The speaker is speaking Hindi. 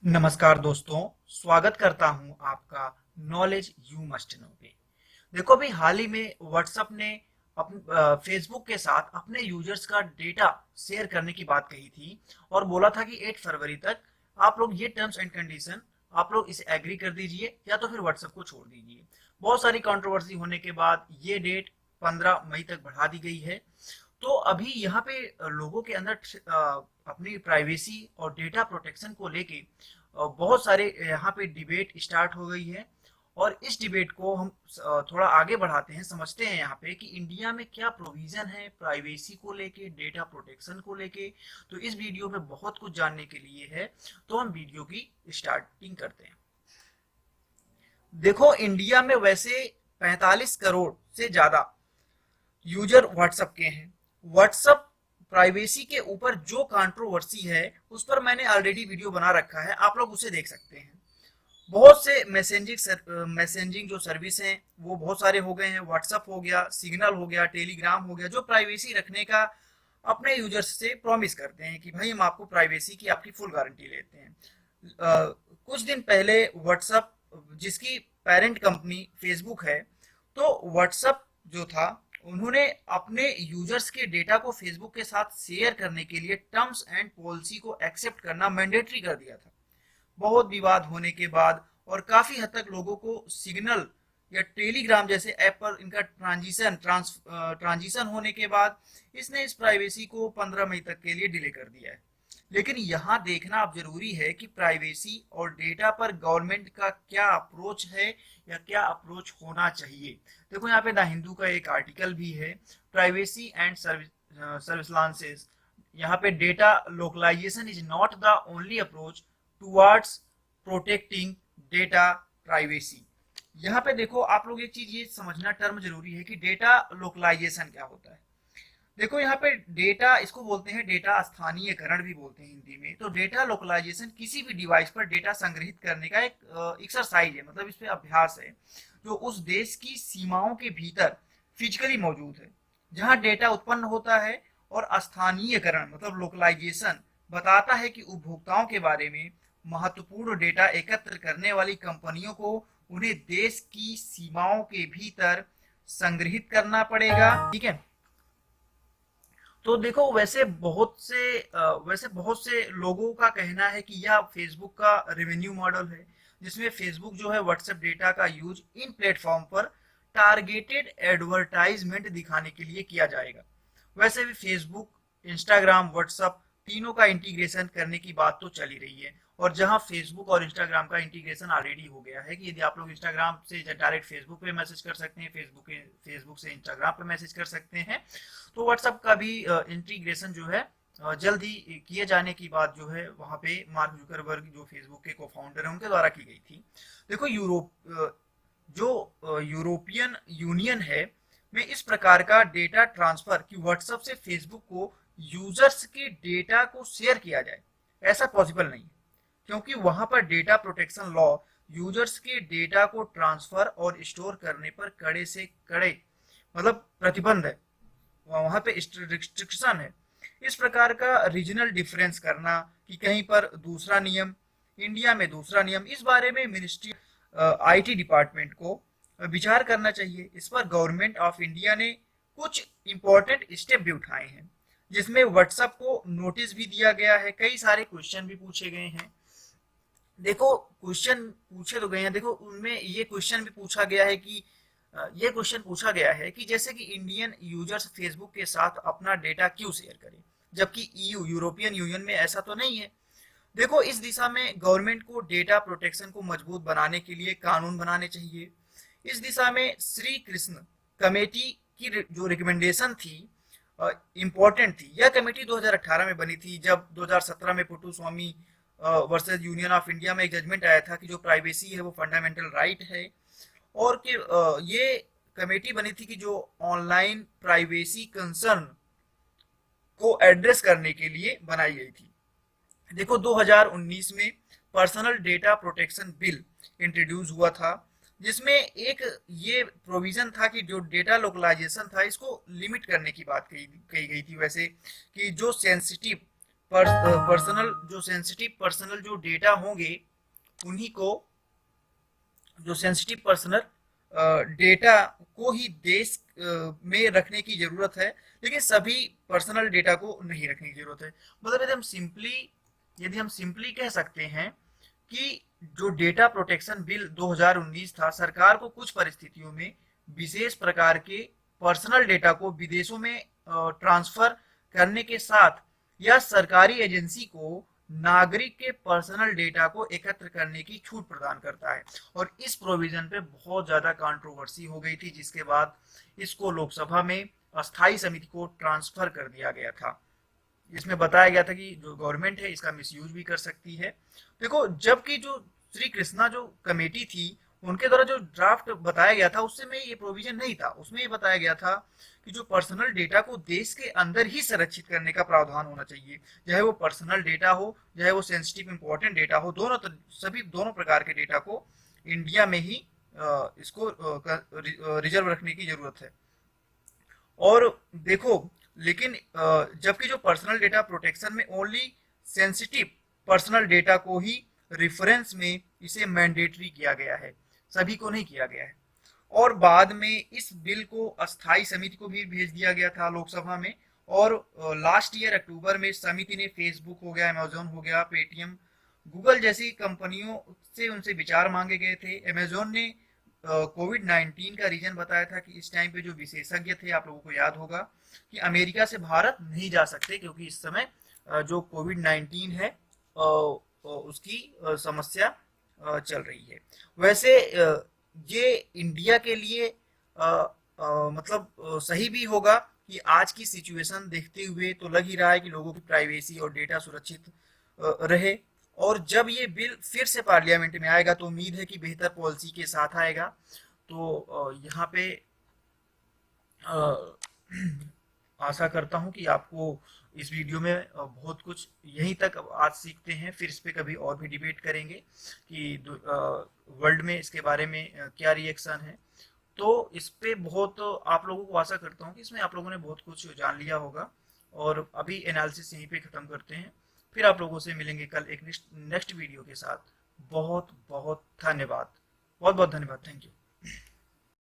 नमस्कार दोस्तों, स्वागत करता हूं आपका नॉलेज यू मस्ट नो पे। देखो, अभी हाल ही में व्हाट्सएप ने फेसबुक के साथ अपने यूजर्स का डेटा शेयर करने की बात कही थी और बोला था कि 8 फरवरी तक आप लोग ये टर्म्स एंड कंडीशन आप लोग इसे एग्री कर दीजिए या तो फिर व्हाट्सएप को छोड़ दीजिए। बहुत सारी कंट्रोवर्सी होने के बाद ये डेट 15 मई तक बढ़ा दी गई है। तो अभी यहाँ पे लोगों के अंदर अपनी प्राइवेसी और डेटा प्रोटेक्शन को लेके बहुत सारे यहाँ पे डिबेट स्टार्ट हो गई है। और इस डिबेट को हम थोड़ा आगे बढ़ाते हैं, समझते हैं यहाँ पे कि इंडिया में क्या प्रोविजन है प्राइवेसी को लेके, डेटा प्रोटेक्शन को लेके। तो इस वीडियो में बहुत कुछ जानने के लिए है, तो हम वीडियो की स्टार्टिंग करते हैं। देखो, इंडिया में वैसे 45 करोड़ से ज्यादा यूजर व्हाट्सएप के हैं। व्हाट्सएप प्राइवेसी के ऊपर जो कंट्रोवर्सी है उस पर मैंने ऑलरेडी वीडियो बना रखा है, आप लोग उसे देख सकते हैं। बहुत से मैसेजिंग जो सर्विस हैं वो बहुत सारे हो गए हैं। व्हाट्सएप हो गया, सिग्नल हो गया, टेलीग्राम हो गया, जो प्राइवेसी रखने का अपने यूजर्स से प्रॉमिस करते हैं कि भाई हम आपको प्राइवेसी की आपकी फुल गारंटी लेते हैं। कुछ दिन पहले व्हाट्सएप, जिसकी पेरेंट कंपनी फेसबुक है, तो व्हाट्सएप जो था उन्होंने अपने यूजर्स के डेटा को फेसबुक के साथ शेयर करने के लिए टर्म्स एंड पॉलिसी को एक्सेप्ट करना मैंडेटरी कर दिया था। बहुत विवाद होने के बाद और काफी हद तक लोगों को सिग्नल या टेलीग्राम जैसे ऐप पर इनका ट्रांजिशन होने के बाद इसने इस प्राइवेसी को 15 मई तक के लिए डिले कर दिया है। लेकिन यहाँ देखना अब जरूरी है कि प्राइवेसी और डेटा पर गवर्नमेंट का क्या अप्रोच है या क्या अप्रोच होना चाहिए। देखो, यहाँ पे द हिंदू का एक आर्टिकल भी है, प्राइवेसी एंड सर्विस। यहाँ पे data localisation is not the only approach towards protecting data privacy. यहाँ पे देखो, आप लोग एक चीज ये समझना टर्म जरूरी है कि डेटा लोकलाइजेशन क्या होता है। देखो, यहाँ पे डेटा, इसको बोलते हैं डेटा स्थानीयकरण भी बोलते हैं हिंदी में। तो डेटा लोकलाइजेशन किसी भी डिवाइस पर डेटा संग्रहित करने का एक एक्सरसाइज है, मतलब इस पे अभ्यास है जो उस देश की सीमाओं के भीतर फिजिकली मौजूद है जहाँ डेटा उत्पन्न होता है। और स्थानीयकरण मतलब लोकलाइजेशन बताता है कि उपभोक्ताओं के बारे में महत्वपूर्ण डेटा एकत्र करने वाली कंपनियों को उन्हें देश की सीमाओं के भीतर संग्रहित करना पड़ेगा। ठीक है। तो देखो, वैसे बहुत से लोगों का कहना है कि यह फेसबुक का रेवेन्यू मॉडल है, जिसमें फेसबुक जो है व्हाट्सएप डेटा का यूज इन प्लेटफॉर्म पर टारगेटेड एडवर्टाइजमेंट दिखाने के लिए किया जाएगा। वैसे भी फेसबुक, इंस्टाग्राम, व्हाट्सएप तीनों का इंटीग्रेशन करने की बात तो चल ही रही है। और जहां फेसबुक और इंस्टाग्राम का इंटीग्रेशन ऑलरेडी हो गया है कि यदि आप लोग इंस्टाग्राम से डायरेक्ट फेसबुक पे मैसेज कर सकते हैं, फेसबुक से इंस्टाग्राम पे मैसेज कर सकते हैं, तो व्हाट्सएप का भी इंटीग्रेशन जो है जल्द ही किए जाने की बात जो है वहां पे मार्क जुकरबर्ग जो फेसबुक के को फाउंडर है उनके द्वारा की गई थी। देखो, यूरोपियन यूनियन है में इस प्रकार का डेटा ट्रांसफर कि व्हाट्सएप से फेसबुक को यूजर्स के डेटा को शेयर किया जाए, ऐसा पॉसिबल नहीं है, क्योंकि वहां पर डेटा प्रोटेक्शन लॉ यूजर्स के डेटा को ट्रांसफर और स्टोर करने पर कड़े से कड़े मतलब प्रतिबंध है, वहां पे रिस्ट्रिक्शन है। इस प्रकार का रीजनल डिफरेंस करना कि कहीं पर दूसरा नियम, इंडिया में दूसरा नियम, इस बारे में मिनिस्ट्री आईटी डिपार्टमेंट को विचार करना चाहिए। इस पर गवर्नमेंट ऑफ इंडिया ने कुछ इंपॉर्टेंट स्टेप भी उठाए हैं, जिसमें व्हाट्सएप को नोटिस भी दिया गया है, कई सारे क्वेश्चन भी पूछे गए हैं। देखो, क्वेश्चन पूछे तो गए हैं। देखो, उनमें ये क्वेश्चन पूछा गया है कि जैसे कि इंडियन यूजर्स फेसबुक के साथ अपना डेटा क्यों शेयर करें, जबकि ईयू यूरोपियन यूनियन में ऐसा तो नहीं है। देखो, इस दिशा में गवर्नमेंट को डेटा प्रोटेक्शन को मजबूत बनाने के लिए कानून बनाने चाहिए। इस दिशा में श्री कृष्ण कमेटी की जो रिकमेंडेशन थी इम्पोर्टेंट थी। यह कमेटी 2018 में बनी थी, जब 2017 में पुट्टू स्वामी वर्सेस यूनियन ऑफ इंडिया में एक जजमेंट आया था कि जो प्राइवेसी है वो फंडामेंटल राइट है। और कि ये कमेटी बनी थी कि जो ऑनलाइन प्राइवेसी कंसर्न को एड्रेस करने के लिए बनाई गई थी। देखो, 2019 में personal data protection bill introduce हुआ था, जिसमें एक ये प्रोविजन था कि जो डेटा लोकलाइजेशन था इसको लिमिट करने की बात कही गई थी। वैसे कि जो सेंसिटिव पर्सनल जो सेंसिटिव पर्सनल जो डेटा होंगे उन्हीं को, जो सेंसिटिव पर्सनल डेटा को ही देश में रखने की जरूरत है, लेकिन सभी पर्सनल डेटा को नहीं रखने की जरूरत है। मतलब यदि हम सिंपली कह सकते हैं कि जो डेटा प्रोटेक्शन बिल 2019 था, सरकार को कुछ परिस्थितियों में विशेष प्रकार के पर्सनल डेटा को विदेशों में ट्रांसफर करने के साथ या सरकारी एजेंसी को नागरिक के पर्सनल डेटा को एकत्र करने की छूट प्रदान करता है। और इस प्रोविजन पे बहुत ज्यादा कंट्रोवर्सी हो गई थी, जिसके बाद इसको लोकसभा में अस्थायी समिति को ट्रांसफर कर दिया गया था। इसमें बताया गया था कि जो गवर्नमेंट है इसका मिसयूज भी कर सकती है। देखो, जबकि जो श्री कृष्णा जो कमेटी थी उनके द्वारा जो ड्राफ्ट बताया गया था उससे में ये प्रोविजन नहीं था। उसमें ये बताया गया था कि जो पर्सनल डेटा को देश के अंदर ही संरक्षित करने का प्रावधान होना चाहिए, चाहे वो पर्सनल डेटा हो, चाहे वो सेंसिटिव इंपॉर्टेंट डेटा हो, दोनों प्रकार के डेटा को इंडिया में ही इसको रिजर्व रखने की जरूरत है। और देखो, लेकिन जबकि जो पर्सनल डेटा प्रोटेक्शन में ओनली सेंसिटिव पर्सनल डेटा को ही रेफरेंस में इसे मैंडेटरी किया गया है, सभी को नहीं किया गया है। और बाद में इस बिल को अस्थायी समिति को भी भेज दिया गया था लोकसभा में। और लास्ट ईयर अक्टूबर में समिति ने फेसबुक हो गया, अमेजोन हो गया, पेटीएम, गूगल जैसी कंपनियों से उनसे विचार मांगे गए थे। अमेजोन ने कोविड-19 का रीजन बताया था कि इस टाइम पे जो विशेषज्ञ थे, आप लोगों को याद होगा कि अमेरिका से भारत नहीं जा सकते क्योंकि इस समय जो कोविड-19 है उसकी समस्या चल रही है। वैसे ये इंडिया के लिए मतलब सही भी होगा कि आज की सिचुएशन देखते हुए तो लग ही रहा है कि लोगों की प्राइवेसी और डेटा सुरक्षित रहे। और जब ये बिल फिर से पार्लियामेंट में आएगा तो उम्मीद है कि बेहतर पॉलिसी के साथ आएगा। तो यहाँ पे आशा करता हूँ कि आपको इस वीडियो में बहुत कुछ यहीं तक आज सीखते हैं, फिर इस पे कभी और भी डिबेट करेंगे कि वर्ल्ड में इसके बारे में क्या रिएक्शन है। तो इस पे बहुत आप लोगों को आशा करता हूँ कि इसमें आप लोगों ने बहुत कुछ जान लिया होगा। और अभी एनालिसिस यहीं पे ख़त्म करते हैं, फिर आप लोगों से मिलेंगे कल एक नेक्स्ट वीडियो के साथ। बहुत बहुत धन्यवाद, बहुत बहुत धन्यवाद, थैंक यू।